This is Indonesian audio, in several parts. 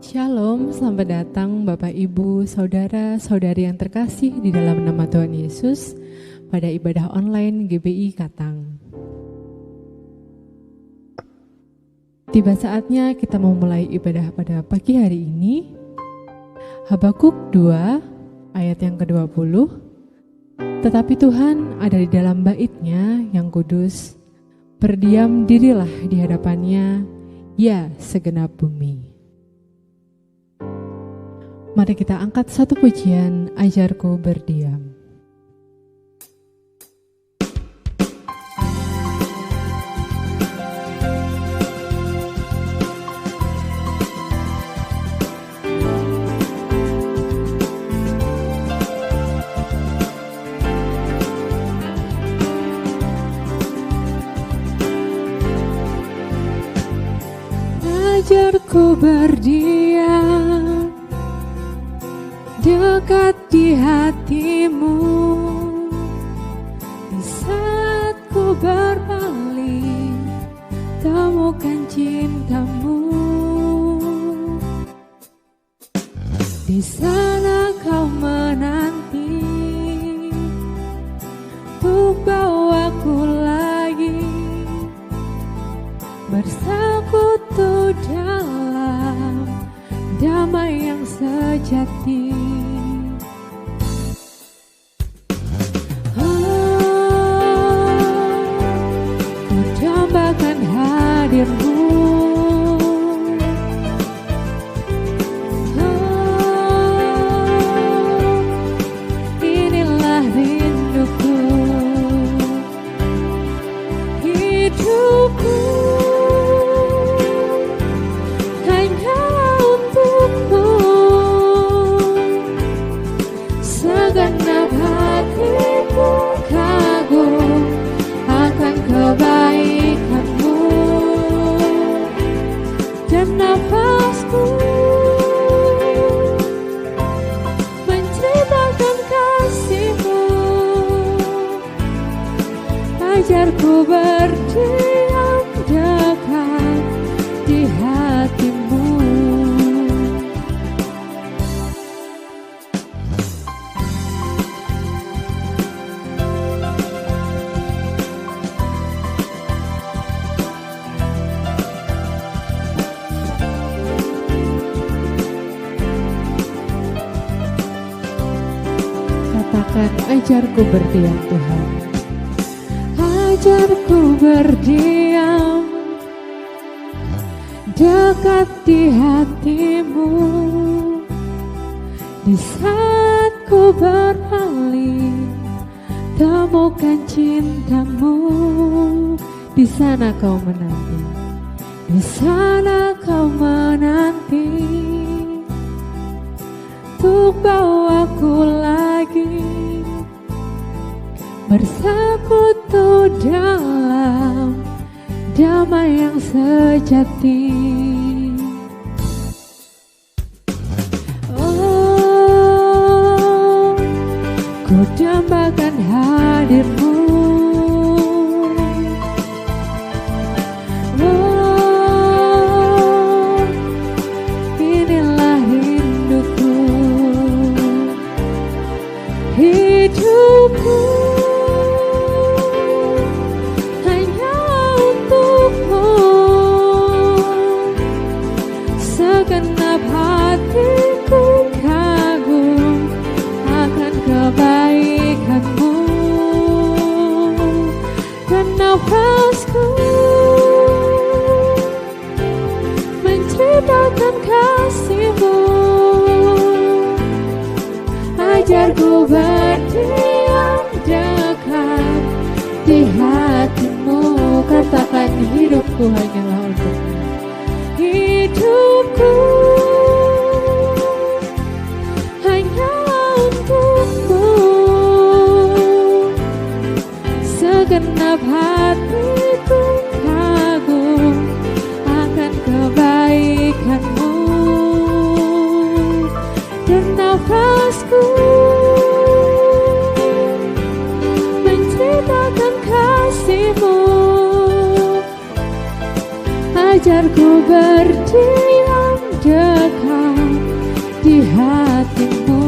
Shalom, selamat datang Bapak Ibu, Saudara, Saudari yang terkasih di dalam nama Tuhan Yesus pada ibadah online GBI Katang. Tiba saatnya kita memulai ibadah pada pagi hari ini. Habakuk 2 ayat yang ke-20. Tetapi Tuhan ada di dalam bait-Nya yang kudus. Berdiam dirilah di hadapannya, ya segenap bumi. Mari kita angkat satu pujian, Ajarku Berdiam. Ajarku berdiam dekat di hatimu, di saat ku berpaling, temukan cintamu. Di sana kau menanti, untuk bawaku lagi, bersekutu dalam damai yang sejati. Ku dambakan hadirmu, inilah rinduku, hidupku segenap hatiku kagum akan kebaikanmu, dan nafasku menceritakan kasihmu. Ajarku berdiam dekat di hatimu. Katakan, ajarku berdiam Tuhan. Ajarku berdiam dekat di hatimu, di saat ku berpaling, temukan cintamu. Di sana kau menanti, di sana kau menanti, untuk bawaku lagi, bersekutu dalam damai yang sejati. Oh, ku dambakan hadirmu. Oh, inilah rinduku, hidupku hanya untukmu. Segenap hatiku kagum akan kebaikanmu, dan nafasku menceritakan kasihmu. Ajarku berdiam dekat di hatimu. Katakan, hidupku hanyalah untukmu, hidupku hanyalah untukmu. Segenap hatiku kagum akan kebaikanmu, dan nafasku menceritakan kasihmu. Ajarku berdiam dekat di hatimu.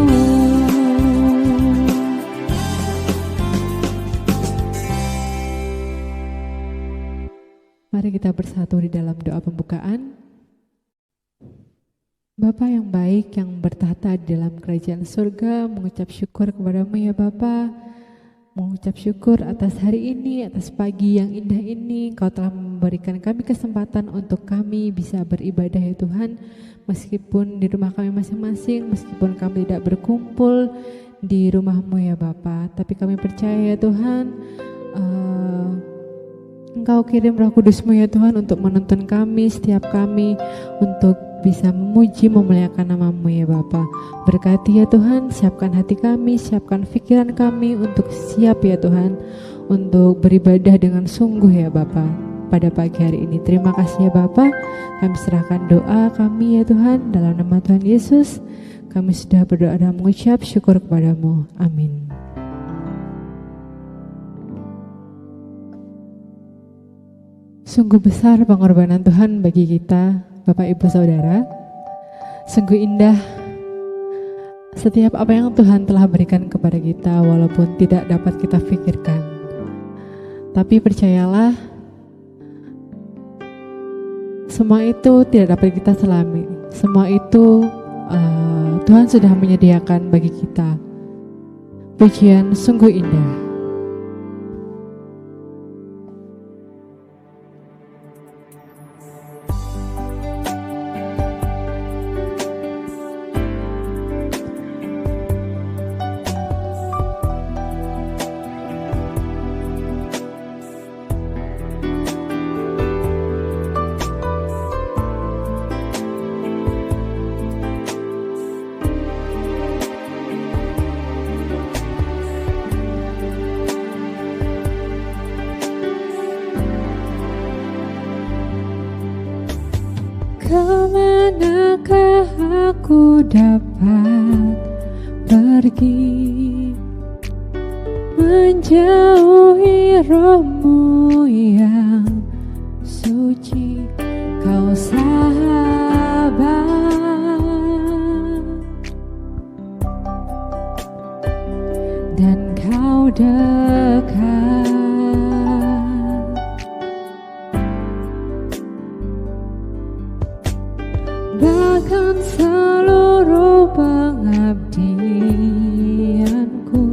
Mari kita bersatu di dalam doa pembukaan. Bapa yang baik yang bertahta di dalam kerajaan surga, mengucap syukur kepadamu ya Bapa. Mengucap syukur atas hari ini, atas pagi yang indah ini. Kau telah memberikan kami kesempatan untuk kami bisa beribadah ya Tuhan. Meskipun di rumah kami masing-masing, meskipun kami tidak berkumpul di rumah-Mu ya Bapa, tapi kami percaya ya Tuhan, Engkau kirim Roh Kudus-Mu ya Tuhan untuk menuntun kami, setiap kami untuk bisa memuji, memuliakan nama-Mu ya Bapa. Berkati ya Tuhan, siapkan hati kami, siapkan pikiran kami untuk siap ya Tuhan, untuk beribadah dengan sungguh ya Bapa pada pagi hari ini. Terima kasih ya Bapa, kami serahkan doa kami ya Tuhan, dalam nama Tuhan Yesus. Kami sudah berdoa dan mengucap syukur kepadamu. Amin. Sungguh besar pengorbanan Tuhan bagi kita, Bapak Ibu Saudara. Sungguh indah setiap apa yang Tuhan telah berikan kepada kita, walaupun tidak dapat kita pikirkan. Tapi percayalah, semua itu tidak dapat kita selami. Semua itu Tuhan sudah menyediakan bagi kita. Pujian sungguh indah. Kemanakah aku dapat pergi, menjauhi Roh-Mu yang suci, Kau sahabat dan Kau dekat. Bahkan seluruh pengabdianku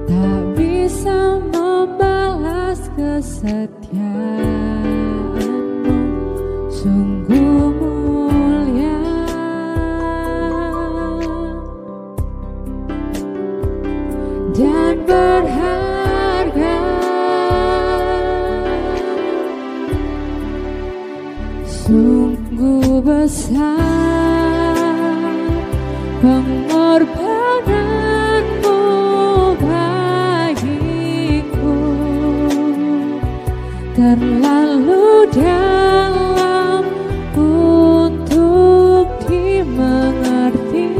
tak bisa membalas kesetiaan-Mu, sungguh mulia dan berharga. Sungguh besar pengorbanan-Mu bagiku, terlalu dalam untuk dimengerti.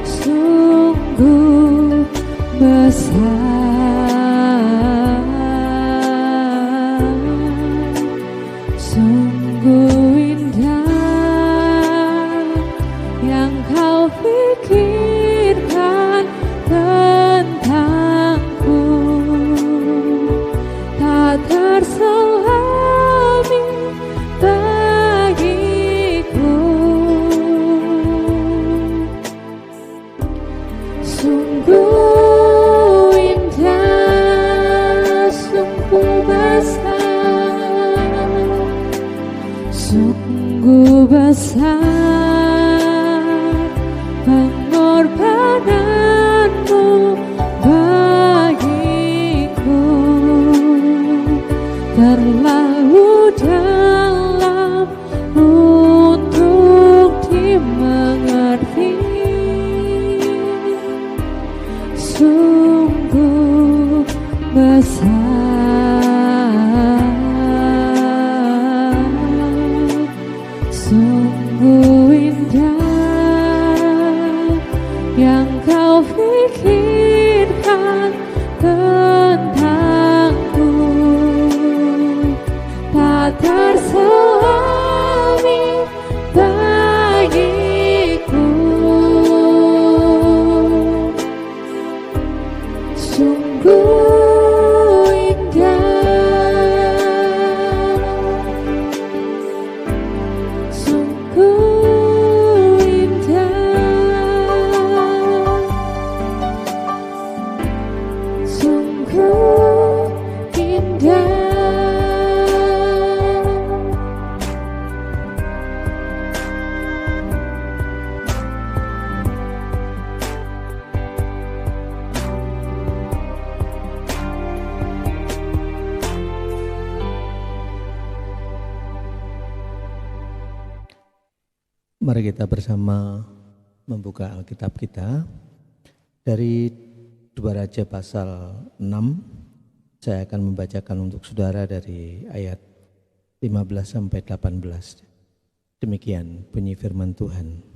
Sungguh besar, sungguh indah yang Kau pikirkan tentangku, tak terselami bagiku. Sungguh indah, sungguh besar, sungguh besar pengorbanan-Mu bagiku, terlalu dalam untuk dimengerti. Sungguh besar, sungguh indah yang Kau pikirkan tentangku, Mari kita bersama membuka Alkitab kita dari 2 Raja pasal 6. Saya akan membacakan untuk saudara dari ayat 15 sampai 18. Demikian bunyi firman Tuhan.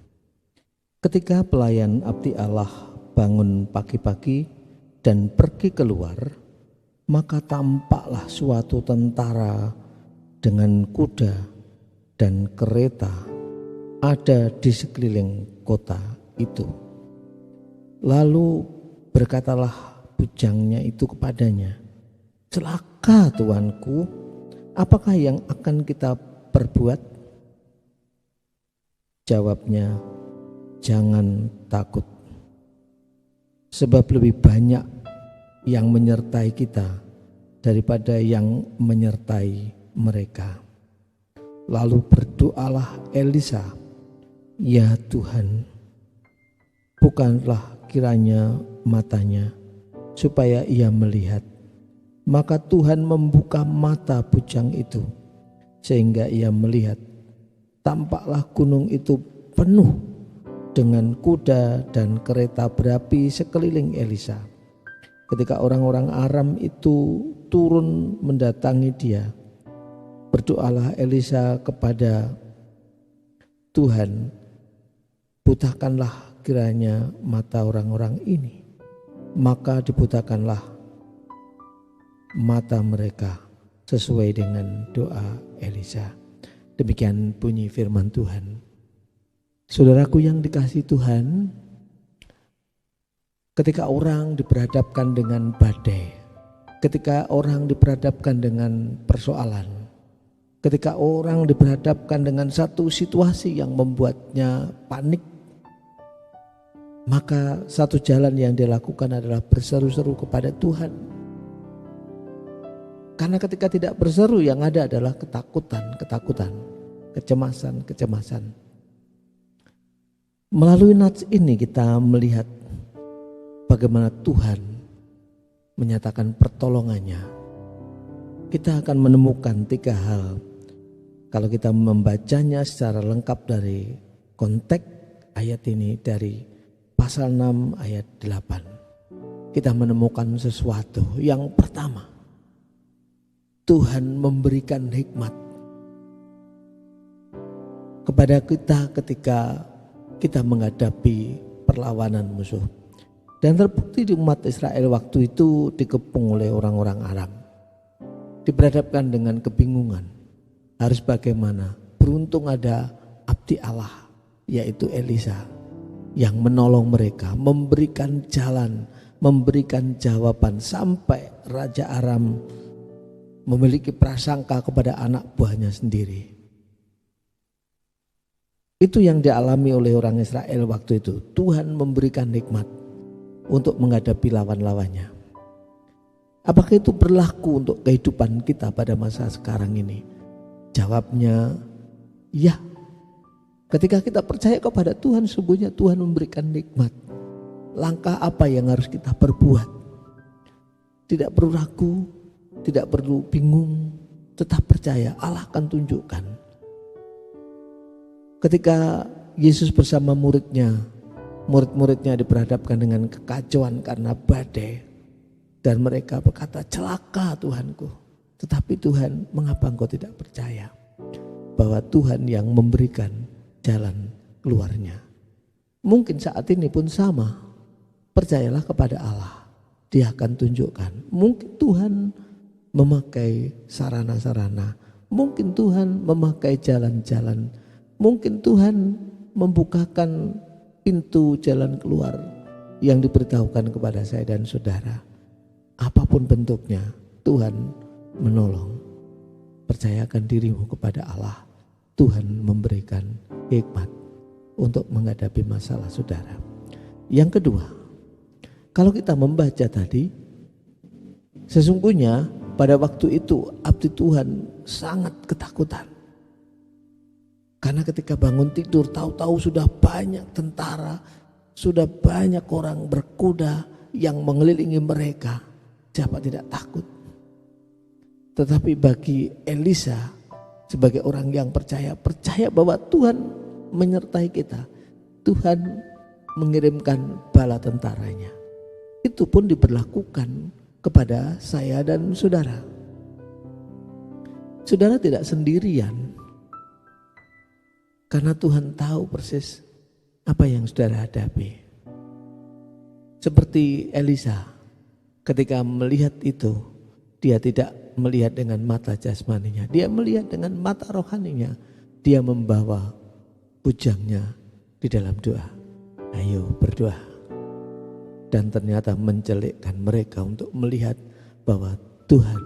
Ketika pelayan abdi Allah bangun pagi-pagi dan pergi keluar, maka tampaklah suatu tentara dengan kuda dan kereta ada di sekeliling kota itu. Lalu berkatalah bujangnya itu kepadanya, "Celaka tuanku, apakah yang akan kita perbuat?" Jawabnya, "Jangan takut, sebab lebih banyak yang menyertai kita daripada yang menyertai mereka." Lalu berdoalah Elisa, "Ya Tuhan, bukanlah kiranya matanya supaya ia melihat." Maka Tuhan membuka mata bujang itu sehingga ia melihat. Tampaklah gunung itu penuh dengan kuda dan kereta berapi sekeliling Elisa. Ketika orang-orang Aram itu turun mendatangi dia, berdoalah Elisa kepada Tuhan, "Butakanlah kiranya mata orang-orang ini." Maka dibutakanlah mata mereka sesuai dengan doa Elisa. Demikian bunyi firman Tuhan. Saudaraku yang dikasihi Tuhan, ketika orang diperhadapkan dengan badai, ketika orang diperhadapkan dengan persoalan, ketika orang diperhadapkan dengan satu situasi yang membuatnya panik, maka satu jalan yang dia lakukan adalah berseru-seru kepada Tuhan. Karena ketika tidak berseru, yang ada adalah ketakutan, kecemasan. Melalui nats ini kita melihat bagaimana Tuhan menyatakan pertolongannya. Kita akan menemukan 3 hal. Kalau kita membacanya secara lengkap dari konteks ayat ini dari pasal 6 ayat 8, kita menemukan sesuatu. Yang pertama, Tuhan memberikan hikmat kepada kita ketika kita menghadapi perlawanan musuh. Dan terbukti di umat Israel waktu itu dikepung oleh orang-orang Aram, diperhadapkan dengan kebingungan. Harus bagaimana? Beruntung ada abdi Allah, yaitu Elisa, yang menolong mereka, memberikan jalan, memberikan jawaban, sampai Raja Aram memiliki prasangka kepada anak buahnya sendiri. Itu yang dialami oleh orang Israel waktu itu. Tuhan memberikan nikmat untuk menghadapi lawan-lawannya. Apakah itu berlaku untuk kehidupan kita pada masa sekarang ini? Jawabnya ya. Ketika kita percaya kepada Tuhan, sungguhnya Tuhan memberikan nikmat. Langkah apa yang harus kita perbuat? Tidak perlu ragu, tidak perlu bingung, tetap percaya, Allah akan tunjukkan. Ketika Yesus bersama murid-muridnya diperhadapkan dengan kekacauan karena badai, dan mereka berkata, "Celaka Tuhanku." Tetapi Tuhan, "Mengapa engkau tidak percaya bahwa Tuhan yang memberikan jalan keluarnya?" Mungkin saat ini pun sama. Percayalah kepada Allah, Dia akan tunjukkan. Mungkin Tuhan memakai sarana-sarana, mungkin Tuhan memakai jalan-jalan, mungkin Tuhan membukakan pintu jalan keluar yang diberitahukan kepada saya dan saudara. Apapun bentuknya, Tuhan menolong. Percayakan dirimu kepada Allah. Tuhan memberikan hikmat untuk menghadapi masalah saudara. Yang kedua, kalau kita membaca tadi, sesungguhnya pada waktu itu abdi Tuhan sangat ketakutan. Karena ketika bangun tidur, tahu-tahu sudah banyak tentara, sudah banyak orang berkuda yang mengelilingi mereka. Siapa tidak takut? Tetapi bagi Elisa, sebagai orang yang percaya bahwa Tuhan menyertai kita, Tuhan mengirimkan bala tentaranya. Itu pun diberlakukan kepada saya dan saudara. Saudara tidak sendirian, karena Tuhan tahu persis apa yang saudara hadapi. Seperti Elisa, ketika melihat itu, dia tidak melihat dengan mata jasmaninya, dia melihat dengan mata rohaninya. Dia membawa bujangnya di dalam doa. Ayo berdoa. Dan ternyata mencelikkan mereka untuk melihat bahwa Tuhan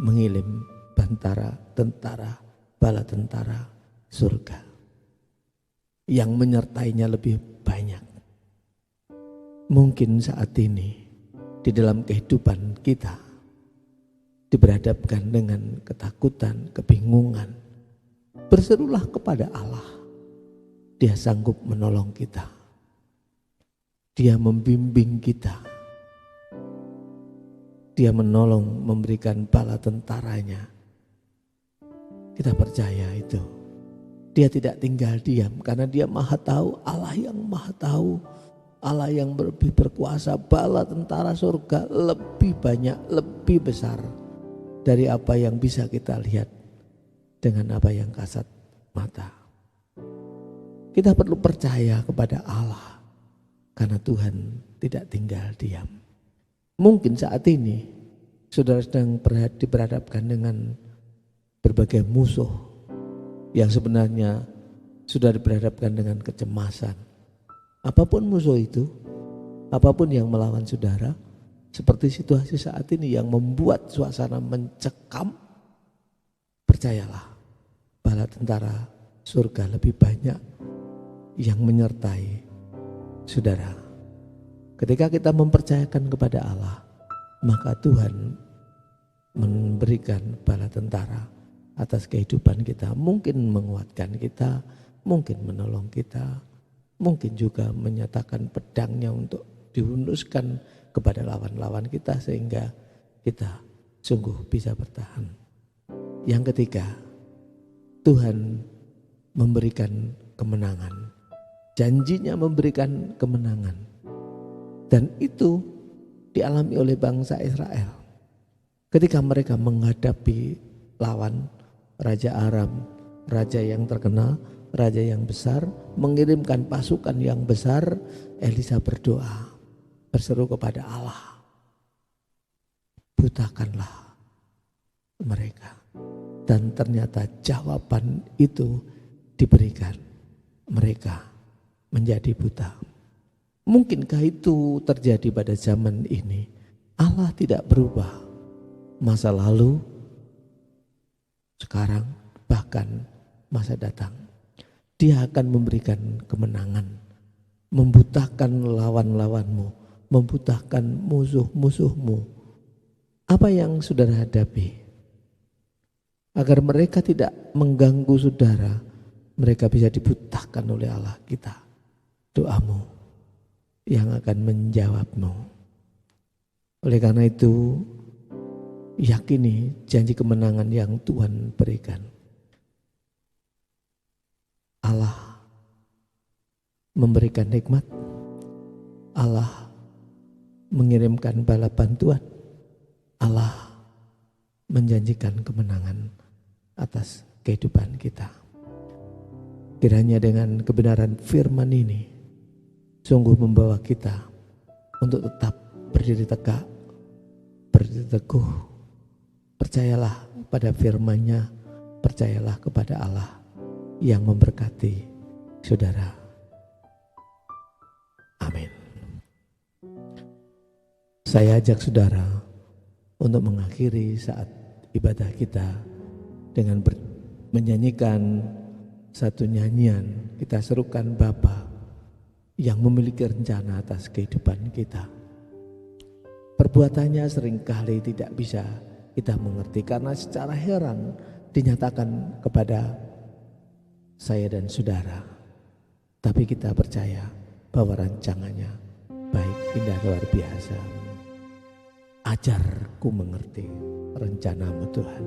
mengirim tentara, bala tentara surga yang menyertainya lebih banyak. Mungkin saat ini di dalam kehidupan kita diberhadapkan dengan ketakutan, kebingungan. Berserulah kepada Allah. Dia sanggup menolong kita. Dia membimbing kita. Dia menolong, memberikan bala tentaranya. Kita percaya itu. Dia tidak tinggal diam karena dia maha tahu, Allah yang maha tahu. Allah yang lebih berkuasa, bala tentara surga lebih banyak, lebih besar dari apa yang bisa kita lihat dengan apa yang kasat mata. Kita perlu percaya kepada Allah karena Tuhan tidak tinggal diam. Mungkin saat ini saudara sedang diperhadapkan dengan berbagai musuh yang sebenarnya sudah diperhadapkan dengan kecemasan. Apapun musuh itu, apapun yang melawan saudara, seperti situasi saat ini yang membuat suasana mencekam, percayalah, bala tentara surga lebih banyak yang menyertai saudara. Ketika kita mempercayakan kepada Allah, maka Tuhan memberikan bala tentara atas kehidupan kita. Mungkin menguatkan kita, mungkin menolong kita, mungkin juga menyatakan pedangnya untuk dihunuskan kepada lawan-lawan kita sehingga kita sungguh bisa bertahan. Yang ketiga, Tuhan memberikan kemenangan. Janjinya memberikan kemenangan. Dan itu dialami oleh bangsa Israel. Ketika mereka menghadapi lawan Raja Aram, raja yang terkenal, raja yang besar, mengirimkan pasukan yang besar, Elisa berdoa, berseru kepada Allah, butakanlah mereka. Dan ternyata jawaban itu diberikan, mereka menjadi buta. Mungkinkah itu terjadi pada zaman ini? Allah tidak berubah. Masa lalu, sekarang, bahkan masa datang. Dia akan memberikan kemenangan, membutakan lawan-lawanmu, membutakan musuh-musuhmu. Apa yang saudara hadapi? Agar mereka tidak mengganggu saudara, mereka bisa dibutakan oleh Allah kita. Doamu yang akan menjawabmu. Oleh karena itu, yakini janji kemenangan yang Tuhan berikan. Allah memberikan nikmat, Allah mengirimkan bala bantuan, Allah menjanjikan kemenangan atas kehidupan kita. Kiranya dengan kebenaran firman ini sungguh membawa kita untuk tetap berdiri tegak, berdiri teguh. Percayalah pada firman-Nya, percayalah kepada Allah yang memberkati saudara. Amin. Saya ajak saudara untuk mengakhiri saat ibadah kita dengan menyanyikan satu nyanyian. Kita serukan Bapa yang memiliki rencana atas kehidupan kita. Perbuatannya seringkali tidak bisa kita mengerti karena secara heran dinyatakan kepada saya dan saudara. Tapi kita percaya bahwa rancangannya baik, indah, luar biasa. Ajarku mengerti rencanamu Tuhan.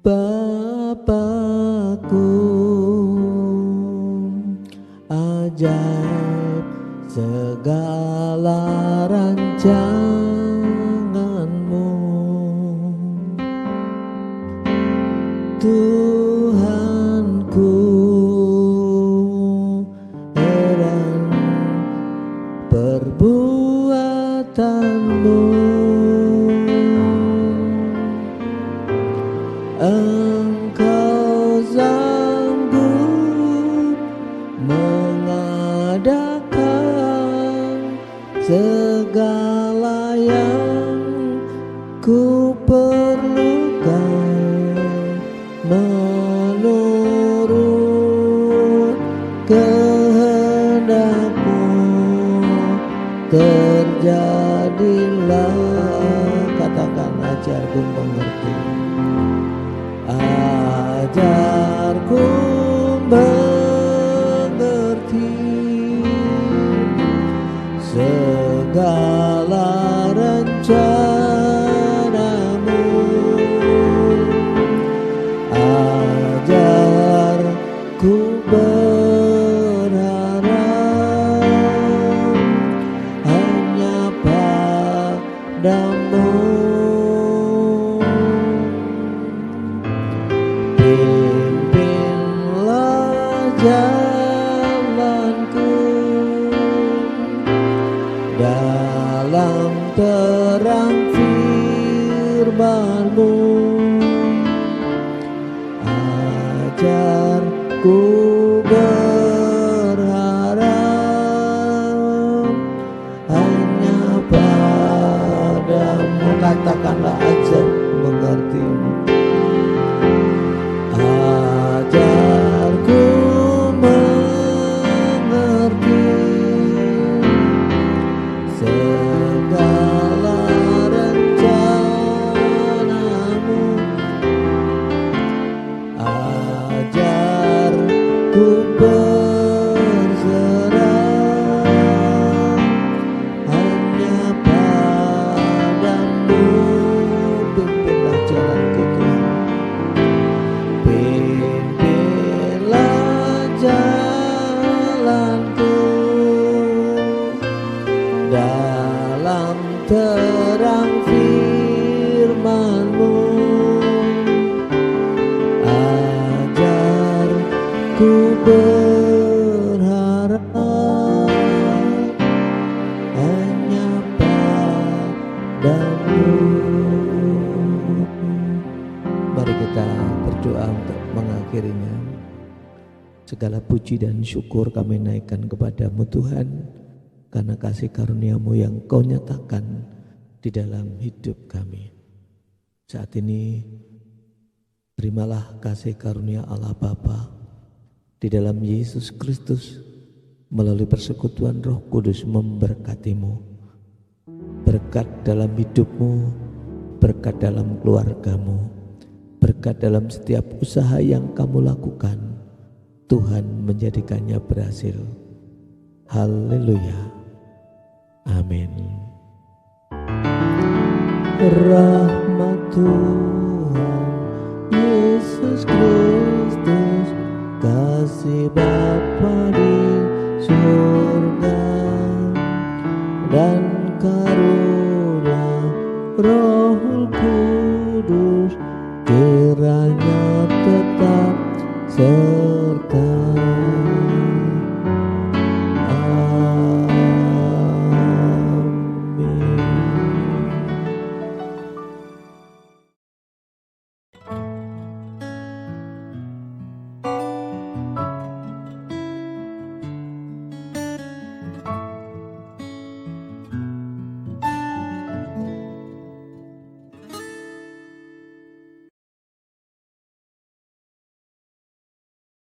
Bapakku ajaib segala rancangan-Mu. Tuhanku, heran perbuatan-Mu. Engkau sanggup mengadakan segala yang ku perlukan menurut kehendak-Mu. Terjadilah, katakan, ajarku mengerti, ajarku mengerti segala rencana-Mu. Ajarku berharap hanya padamu. Pimpinlah jalanku dalam terang firman-Mu. Ajarku berharap hanya padamu. Katakanlah, ajar mengerti. Ajarku mengerti segala rencana-Mu. Ajarku berserah hanya padamu. Pimpinlah jalanku, Tuhan. Pimpinlah jalanku dalam terang firman-Mu. Ajarku berharap hanya padamu. Mari kita berdoa untuk mengakhirinya. Segala puji dan syukur kami naikkan kepadamu, Tuhan, karena kasih karunia-Mu yang Kau nyatakan di dalam hidup kami. Saat ini terimalah kasih karunia Allah Bapa di dalam Yesus Kristus melalui persekutuan Roh Kudus memberkati-Mu. Berkat dalam hidup-Mu, berkat dalam keluarga-Mu, berkat dalam setiap usaha yang kamu lakukan. Tuhan menjadikannya berhasil. Haleluya. Amin. Rahmat Tuhan Yesus Kristus, kasih Bapa di surga, dan karunia Roh Kudus kiranya tetap